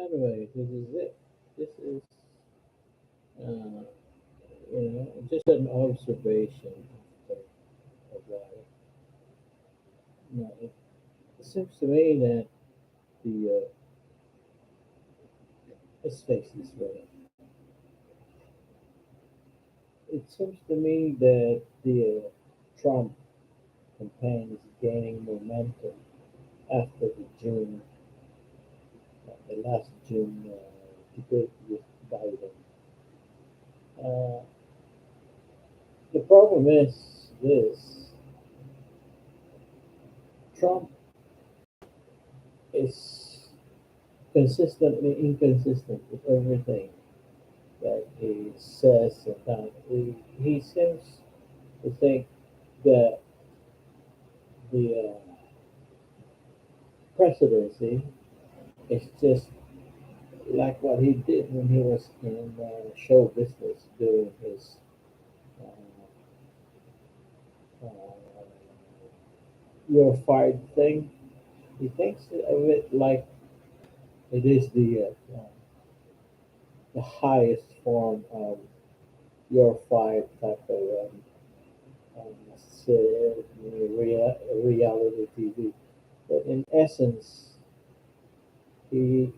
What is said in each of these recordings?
Anyway, this is it. This is, uh, just an observation of life. It seems to me that let's face this way. It seems to me that the Trump campaign is gaining momentum after the last June debate with Biden. Uh, the problem is this: Trump is consistently inconsistent with everything that he says and does. He seems to think that the presidency is just like what he did when he was in show business doing his uh, uh, "you're fired" thing. He thinks of it like it is the highest form of "you're fired" type of reality TV. But in essence, he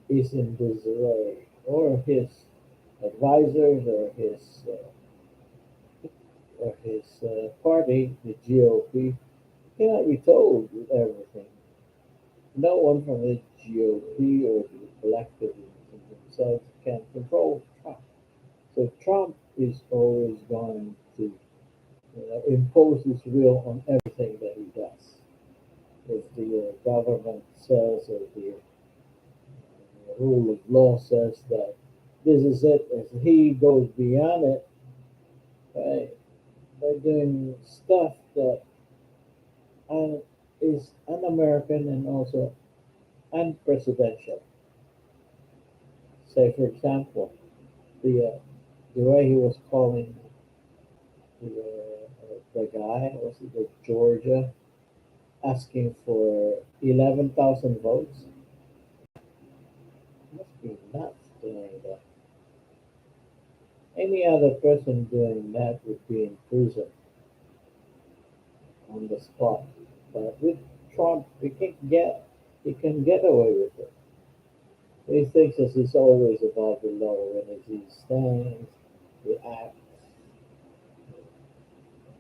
is in disarray, or his advisors, or his party, the GOP, cannot be told everything. No one from the GOP or the collective themselves can control Trump. So Trump is always going to impose his will on everything that he does. If the government says, or the rule of law says that this is it, as he goes beyond it by, by doing stuff that uh, is un-American and also unpresidential. Say, for example, the way he was calling the guy, was it the Georgia, asking for 11,000 votes. Must be nuts doing that. Any other person doing that would be in prison on the spot. But with Trump, he can get away with it. He thinks that he's always above the law, and as he stands, he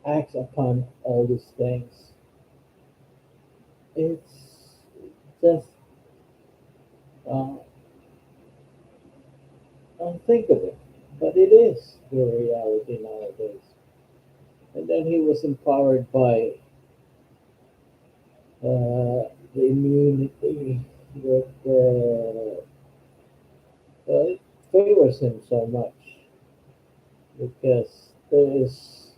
acts upon all these things. It's just uh, unthinkable, but it is the reality nowadays. And then he was empowered by the immunity that it favors him so much because there is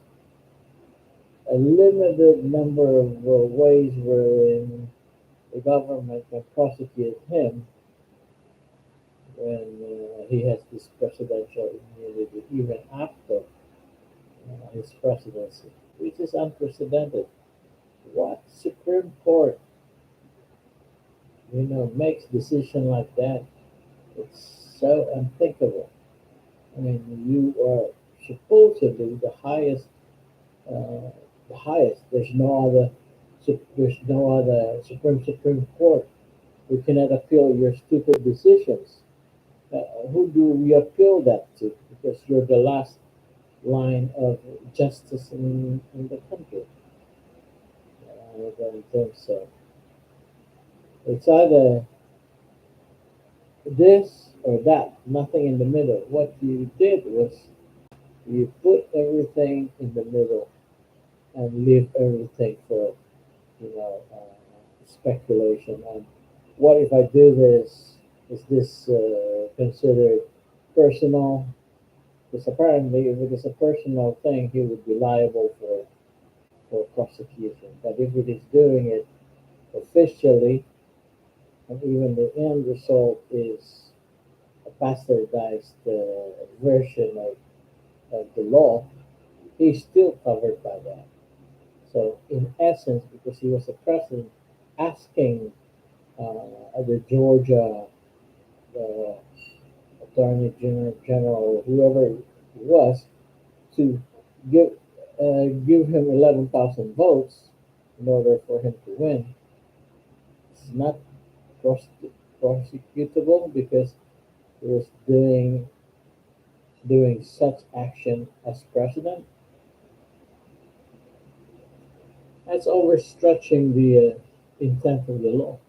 a limited number of ways wherein the government can prosecute him when he has this presidential immunity, even after his presidency, which is unprecedented. What Supreme Court, makes decision like that? It's so unthinkable. I mean, you are supposedly uh, the highest. There's no other Supreme Court who cannot appeal your stupid decisions. Who do we appeal that to? Because you're the last line of justice in the country. I don't think so. It's either this or that, nothing in the middle. What you did was you put everything in the middle and leave everything for speculation on what if I do this? Is this considered personal? Because apparently, if it is a personal thing, he would be liable for prosecution. But if it is doing it officially, and even the end result is a bastardized version of the law, he's still covered by that. So, in essence, because he was a president asking the Georgia Attorney General, whoever it was, to give give him 11,000 votes in order for him to win. It's not prosecutable because he was doing such action as president. That's overstretching the intent of the law.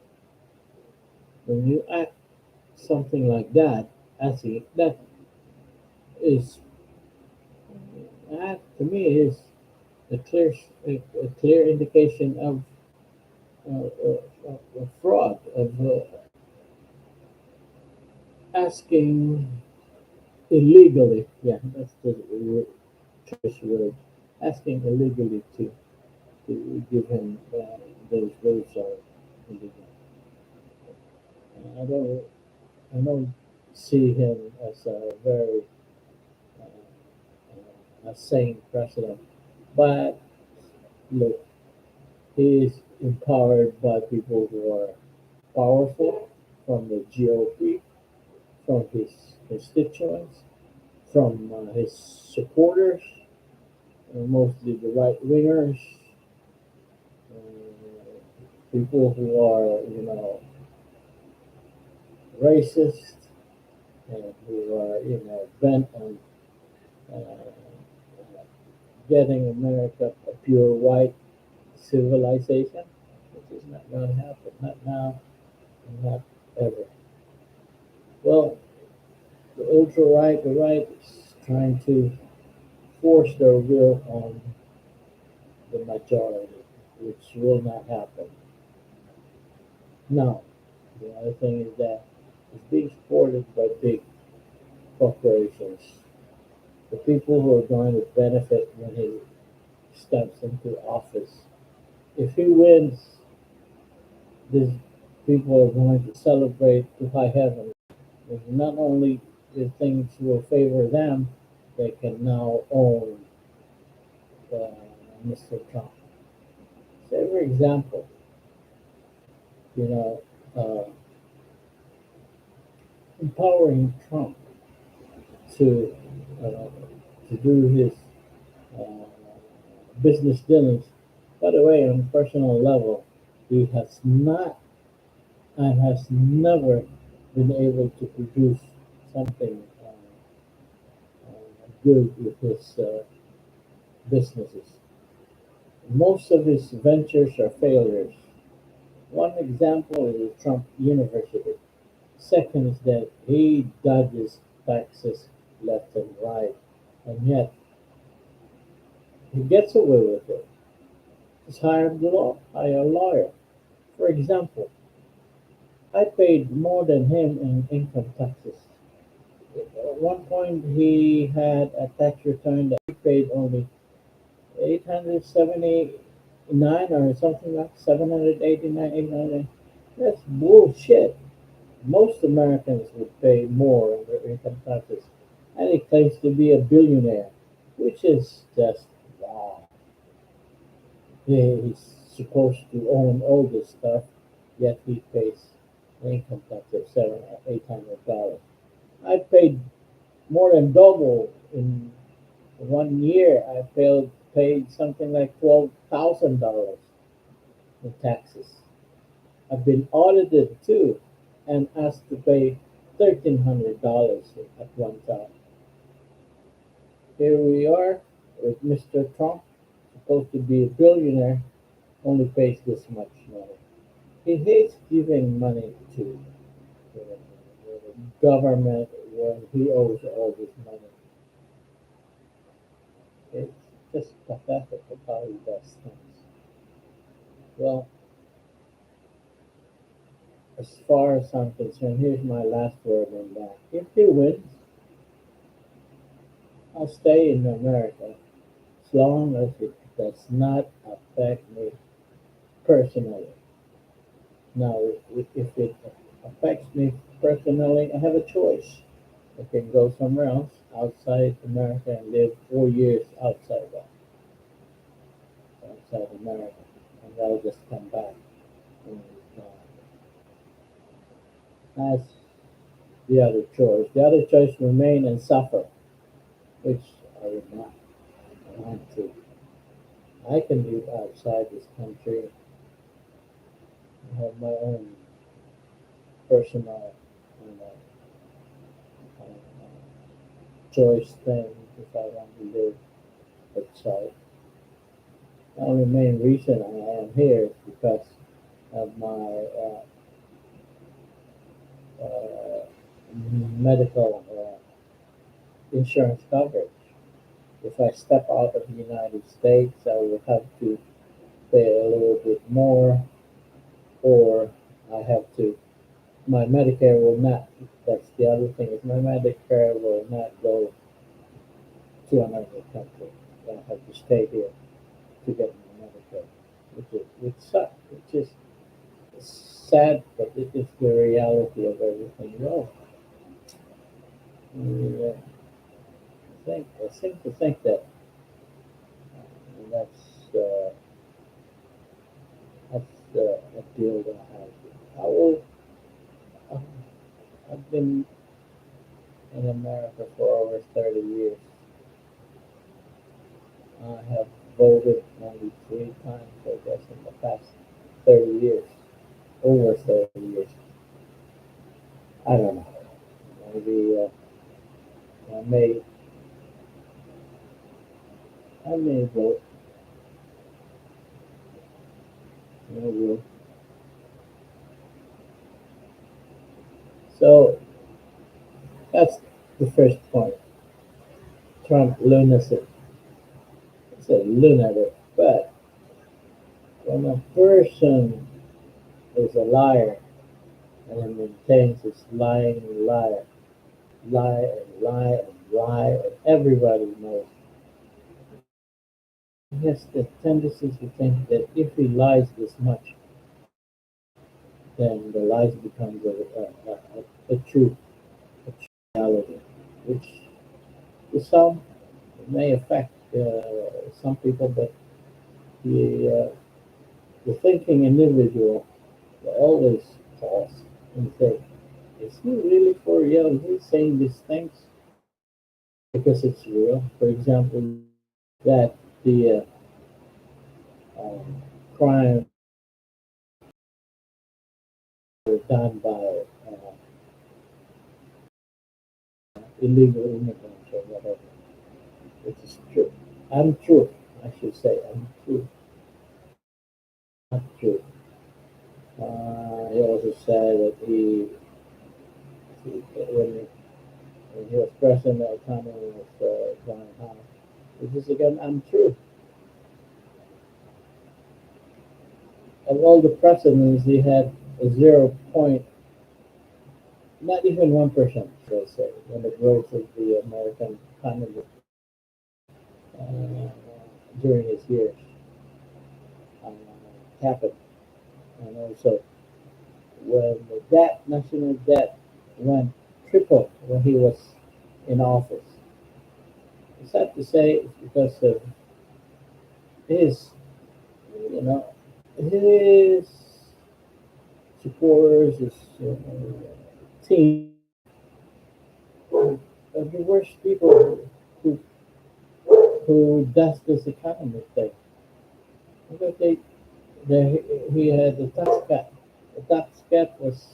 When you act something like that, that is that to me is a clear indication of fraud of asking illegally. Yeah, that's the choice word. Asking illegally to give him those votes are illegal. I don't see him as a very a sane president. But look, he is empowered by people who are powerful from the GOP, from his constituents, from his supporters, mostly the right wingers, people who are, racist and who are, bent on uh, getting America a pure white civilization, which is not going to happen. Not now, and not ever. Well, the ultra right, the right is trying to force their will on the majority, which will not happen. Now, the other thing is that it's being supported by big corporations. The people who are going to benefit when he steps into office. If he wins, these people are going to celebrate to high heaven. And not only the things will favor them, they can now own uh, Mr. Trump. So, for example, you know, empowering Trump to uh, to do his uh, business dealings. By the way, on a personal level, he has not and has never been able to produce something good with his businesses. Most of his ventures are failures. One example is the Trump University. Second is that he dodges taxes left and right, and yet he gets away with it. He's hire a lawyer. For example, I paid more than him in income taxes. At one point, he had a tax return that he paid only 879 or something like 789, 899. That's bullshit. Most Americans would pay more on their income taxes, and he claims to be a billionaire, which is just wow. He's supposed to own all this stuff, yet he pays an income tax of $700 or $800. I paid more than double in 1 year. I paid something like $12,000 in taxes. I've been audited too, and asked to pay $1,300 at one time. Here we are with Mr. Trump, supposed to be a billionaire, only pays this much money. He hates giving money to the government when he owes all this money. It's just pathetic of how he does things. Well, as far as I'm concerned, here's my last word on that. If he wins, I'll stay in America as long as it does not affect me personally. Now, if it affects me personally, I have a choice. I can go somewhere else outside America and live 4 years outside America, and I'll just come back. And, as the other choice. The other choice remain and suffer, which I would not want to. I can live outside this country, have my own personal you know, choice thing if I want to live outside. The only main reason I am here is because of my uh, medical insurance coverage. If I step out of the United States, I will have to pay a little bit more, or I have to. My Medicare will not. That's the other thing is my Medicare will not go to another country. I have to stay here to get my Medicare, which sucks. Which is sad, but it is the reality of everything. Well, we, I seem to think that that's a deal that I have. I will. Uh, I've been in America for over 30 years. I have voted only 3 times, I guess, in the past 30 years, over 30 years. I don't know. Maybe I may I may vote. Maybe. So that's the first point. Trump lunacy. It's a lunatic. But when a person is a liar and then maintains this lying liar, lie and lie and lie, and everybody knows he has the tendency to think that if he lies this much, then the lies becomes a truth, a reality, which to some may affect some people, but the the thinking individual will always pause and say, "Is he really for real? Is he saying these things because it's real?" For example, that the crime were done by illegal immigrants or whatever, which is true. Untrue, I should say, untrue, not true. He also said that when he was president at the time when he was John Howard, which is again untrue. Of all the presidents, he had a 0 point, not even 1%, so to say, when the growth of the American economy uh, during his years uh, happened. And also, when the debt, national debt, went triple when he was in office. It's sad to say it's because of his, you know, his supporters, his team, are the worst people who who does this economy thing. Because he had the tax cut. The tax cut was,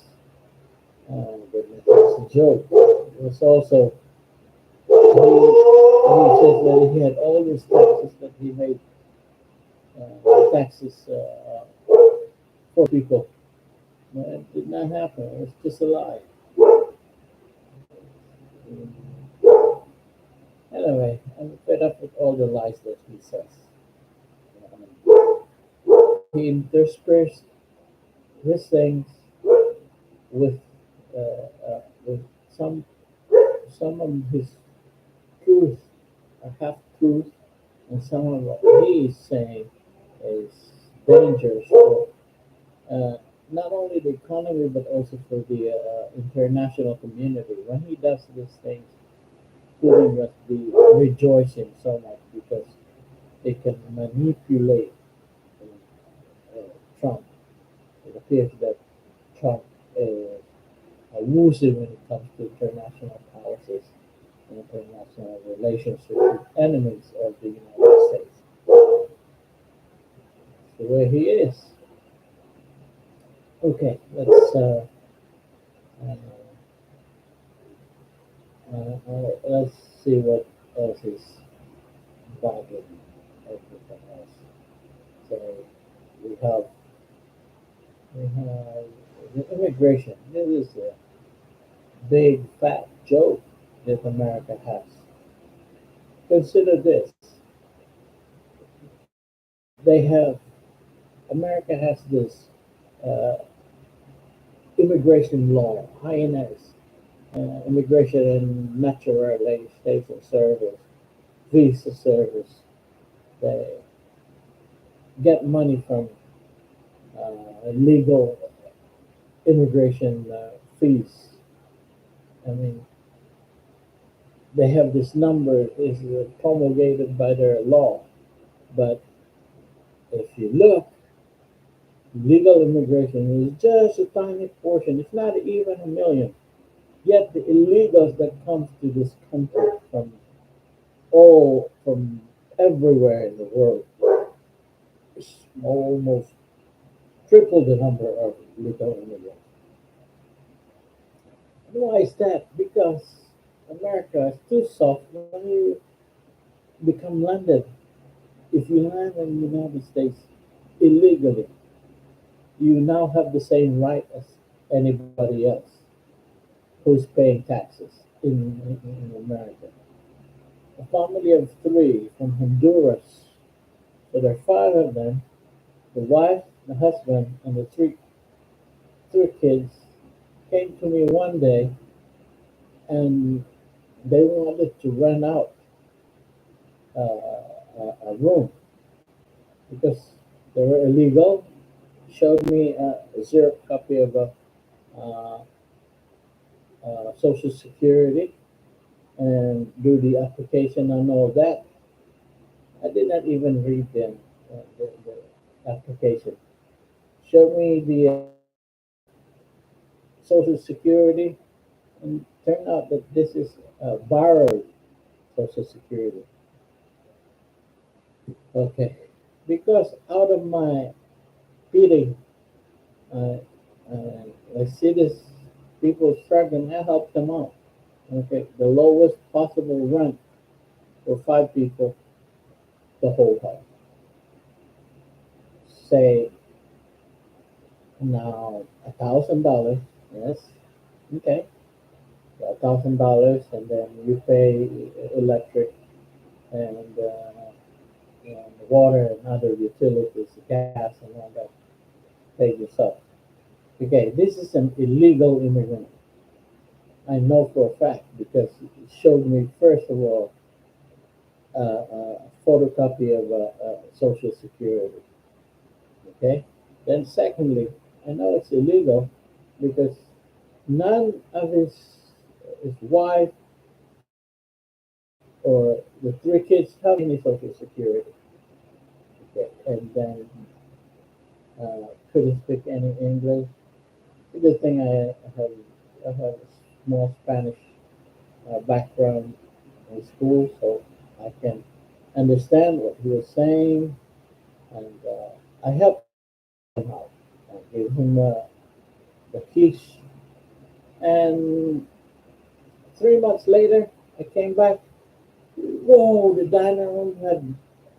goodness, it's a joke. It was also he says that he had all these taxes that he made taxes for people. No, it did not happen. It was just a lie. Anyway, I'm fed up with all the lies that he says. He interspersed his things with with some some of his truth, a half truth, and some of what he is saying is dangerous for not only the economy but also for the international community. When he does these things, Putin must be rejoicing so much because they can manipulate Trump. It appears that Trump is woozy when it comes to international policies and international relationships with enemies of the United States. The way he is. Okay, uh, let's see what else is bugging everything else. So we have we have the immigration. This is a big fat joke that America has. Consider this: they have America has this uh, immigration law, INS, immigration and naturalization service, visa service. They get money from legal immigration fees. I mean, they have this number is promulgated by their law, but if you look, legal immigration is just a tiny portion. It's not even a million. Yet the illegals that comes to this country from everywhere in the world is almost triple the number of legal immigrants. Why is that? Because America is too soft when you become landed. If you land in the United States illegally, you now have the same right as anybody else who's paying taxes in America. A family of three from Honduras, so there are five of them, the wife, the husband, and the three kids came to me one day and they wanted to rent out a room because they were illegal. Showed me a zero copy of a uh, social security and do the application and all that. I did not even read the application. Showed me the social security and turned out that this is borrowed social security. Okay, because out of my pity, uh, I see this people struggling. I help them out. Okay, the lowest possible rent for five people, the whole house. Say now $1,000. Yes, okay, $1,000, and then you pay electric and water and other utilities, gas and all that. Pay yourself. Okay, this is an illegal immigrant. I know for a fact because it showed me first of all a photocopy of social security. Okay, then secondly, I know it's illegal because none of his wife or the three kids have any social security. Okay, and then couldn't speak any English. The good thing I have a small Spanish background in school, so I can understand what he was saying, and I helped him out. I gave him the keys, and 3 months later, I came back. Whoa, the dining room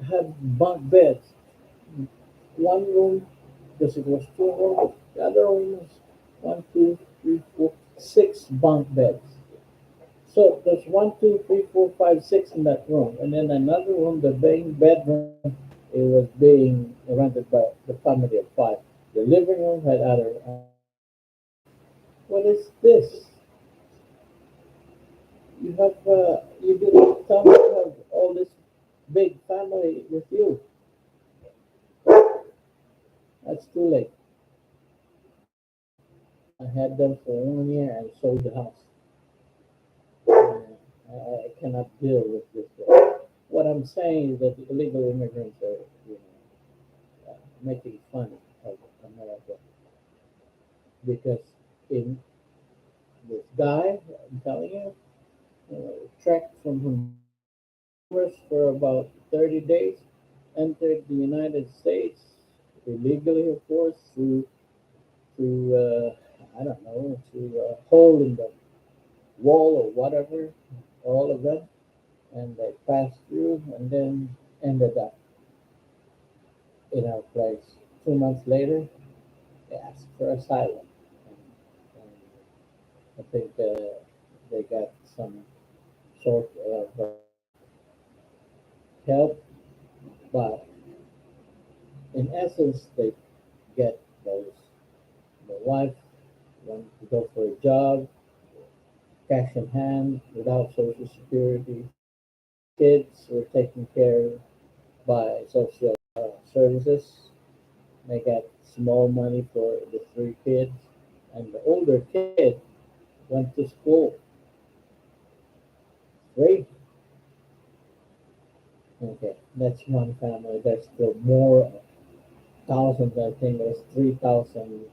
had bunk beds. One room, because it was two rooms. The other room was one, two, three, four, six bunk beds. So there's one, two, three, four, five, six in that room, and then another room, the main bedroom, it was being rented by the family of five. The living room had other. What is this? You didn't tell me you have all this big family with you. That's too late. I had them for 1 year and sold the house. I cannot deal with this. What I'm saying is that the illegal immigrants are, making fun of America because in This guy, I'm telling you, trekked from Honduras for about 30 days, entered the United States illegally, of course, through I don't know, through a hole in the wall or whatever, all of them, and they passed through and then ended up in our place. 2 months later, they asked for asylum. And I think they got some sort of help, but in essence, they get those. The wife wanted to go for a job, cash in hand, without social security. Kids were taken care of by social services. They got small money for the three kids, and the older kid went to school free. Okay, that's one family. There's still more thousands. I think there's 3,000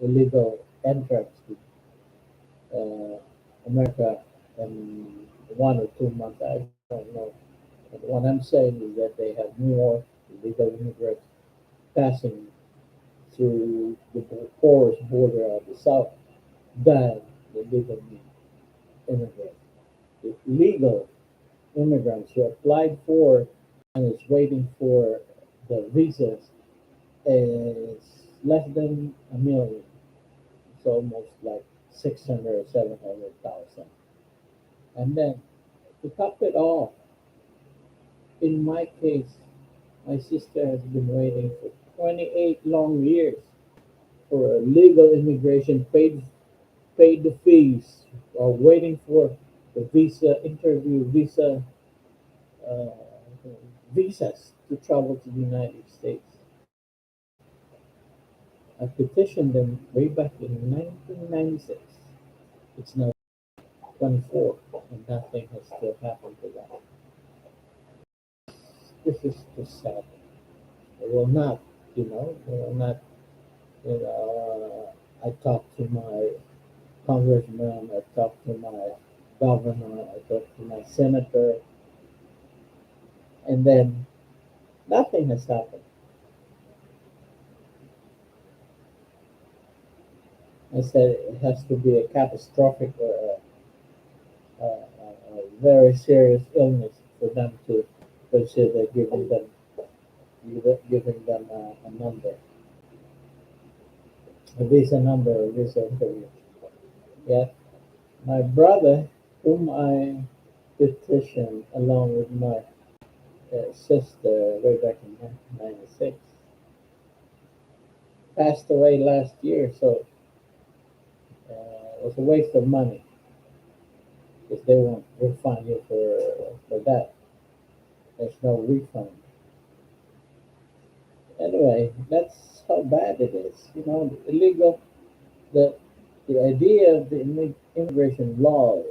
illegal entrants to America in 1 or 2 months. I don't know. But what I'm saying is that they have more illegal immigrants passing through the porous border of the South than the legal immigrants. The legal immigrants who applied for and is waiting for the visas is less than a million. It's almost like 600 or 700,000. And then to top it all, in my case, my sister has been waiting for 28 long years for a legal immigration, paid the fees while waiting for the visa interview, uh, visas to travel to the United States. I petitioned them way back in 1996. It's now 24, and nothing has still happened to that. This is just sad. They will not, they will not, I talked to my congressman, I talked to my governor, I talked to my senator, and then nothing has happened. I said it has to be a catastrophic or a very serious illness for them to consider giving them a number, a visa number, a visa interview. Yeah, my brother, whom I petitioned along with my sister way back in 1996, passed away last year, so it was a waste of money because they won't refund you for that. There's no refund. Anyway, that's how bad it is. The illegal, the the idea of the immigration law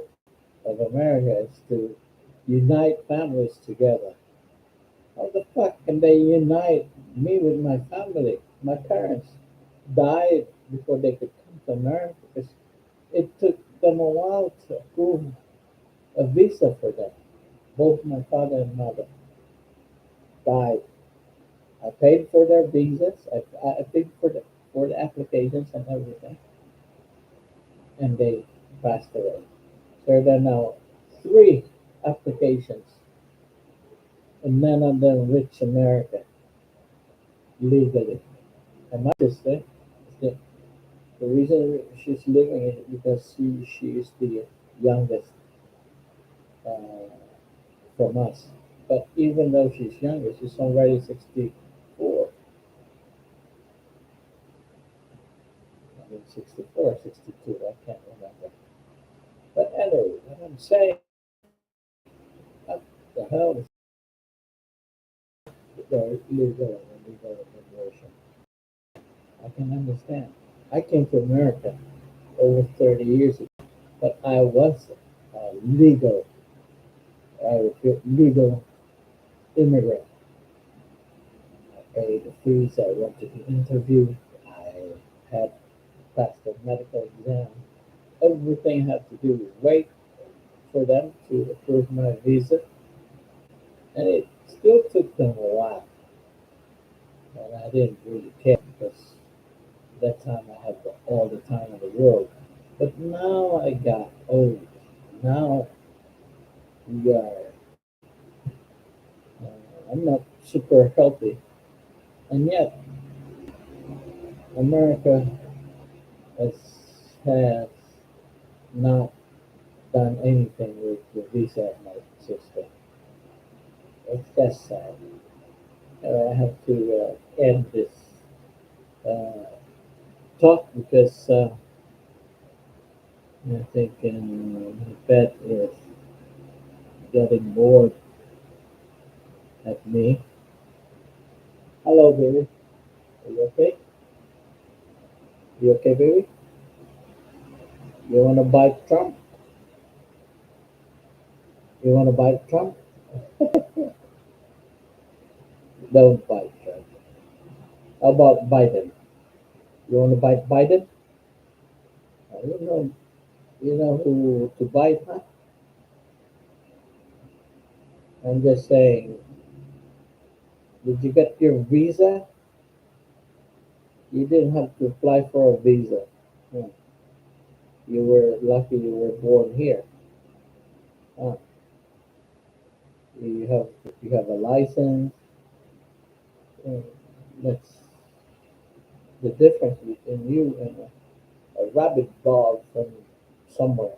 of America is to unite families together. How the fuck can they unite me with my family? My parents died before they could come to America because it took them a while to approve a visa for them. Both my father and mother died. I paid for their visas. I paid for the applications and everything, and they passed away. So there are now three applications, and none of them reach America legally. And my sister, the, the reason she's living is because she is the youngest uh, from us. But even though she's younger, she's already 64. I mean, 64, 62, I can't remember. But anyway, what I'm saying, what the hell is the illegal and illegal immigration? I can understand. I came to America over 30 years ago, but I was a legal immigrant. I paid the fees. I went to the interview. I had pass the medical exam. Everything had to do with wait for them to approve my visa, and it still took them a while. And I didn't really care because that time I had all the time in the world. But now I got old. Now we are. I'm not super healthy, and yet America has has not done anything with the visa system. It's just sad. I have to end this uh, talk because I think my pet is getting bored at me. Hello, baby. Are you okay? You okay, baby? You want to bite Trump? You want to bite Trump? Don't bite Trump. How about Biden? You want to bite Biden? You know, you know who to bite, huh? I'm just saying. Did you get your visa? You didn't have to apply for a visa. Hmm. You were lucky you were born here. Huh. You have you have a license. Hmm. That's the difference between you and a rabid dog from somewhere.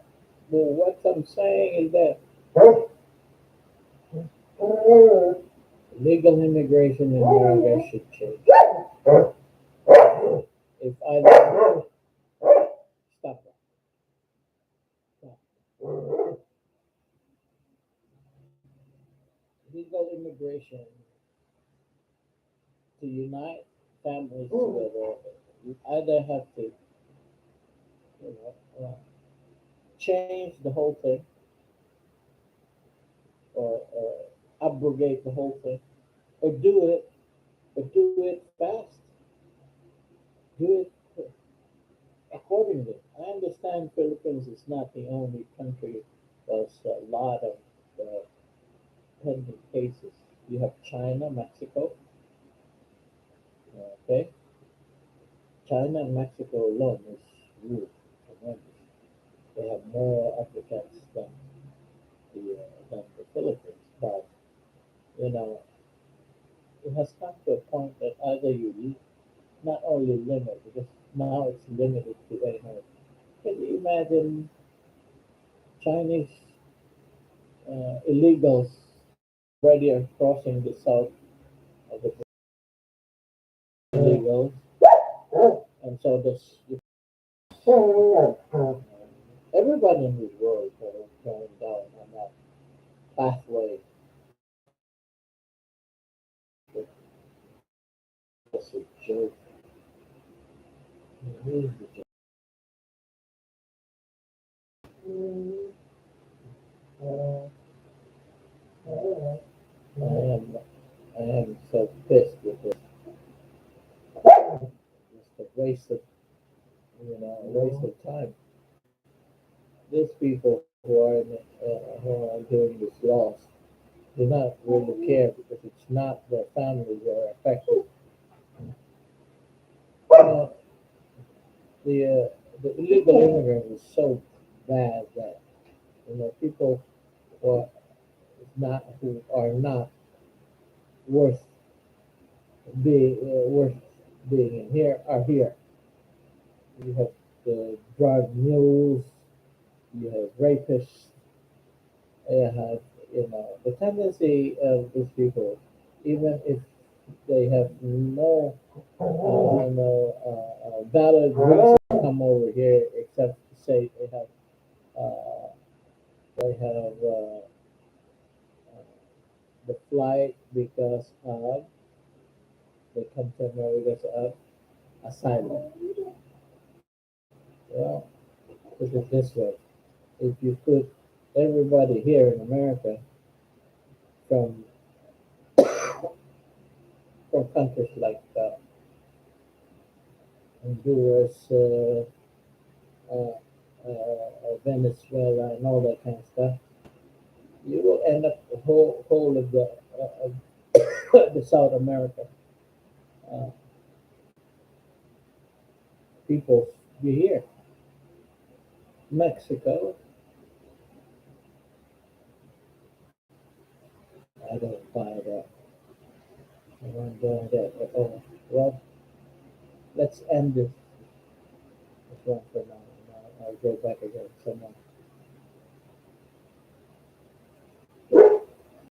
Well, what I'm saying is that legal immigration in America should change. If I stop that, stop. Legal immigration to unite families together, you either have to, change the whole thing or abrogate the whole thing, or do it fast, do it accordingly. I understand Philippines is not the only country. There's a lot of uh, pending cases. You have China, Mexico. Okay, China and Mexico alone is huge, tremendous. They have more applicants than the Philippines. But you know, it has come to a point that either not only limit because now it's limited to 800. Can you imagine Chinese illegals already are crossing the south of the illegals, and so this everybody in this world is going down on that pathway. It's a joke. It is a joke. Uh, I am I am so pissed with this. It's a waste of a waste of time. These people who are doing this laws do not really care because it's not their families that are affected. Uh, the illegal immigrant is so bad that people who are not worth worth being in here are here. You have the drug mules, you have rapists, you have the tendency of these people, even if they have no valid reason to come over here except to say uh, they have the flight because of they come to America because of asylum. Well, put it this way: if you put everybody here in America from countries like Honduras, uh, Venezuela, and all that kind of stuff, you will end up the whole of the South America uh, people be here. Mexico, I don't buy that. I don't buy that at all. Well, let's end this one for now. I'll go back again. Someone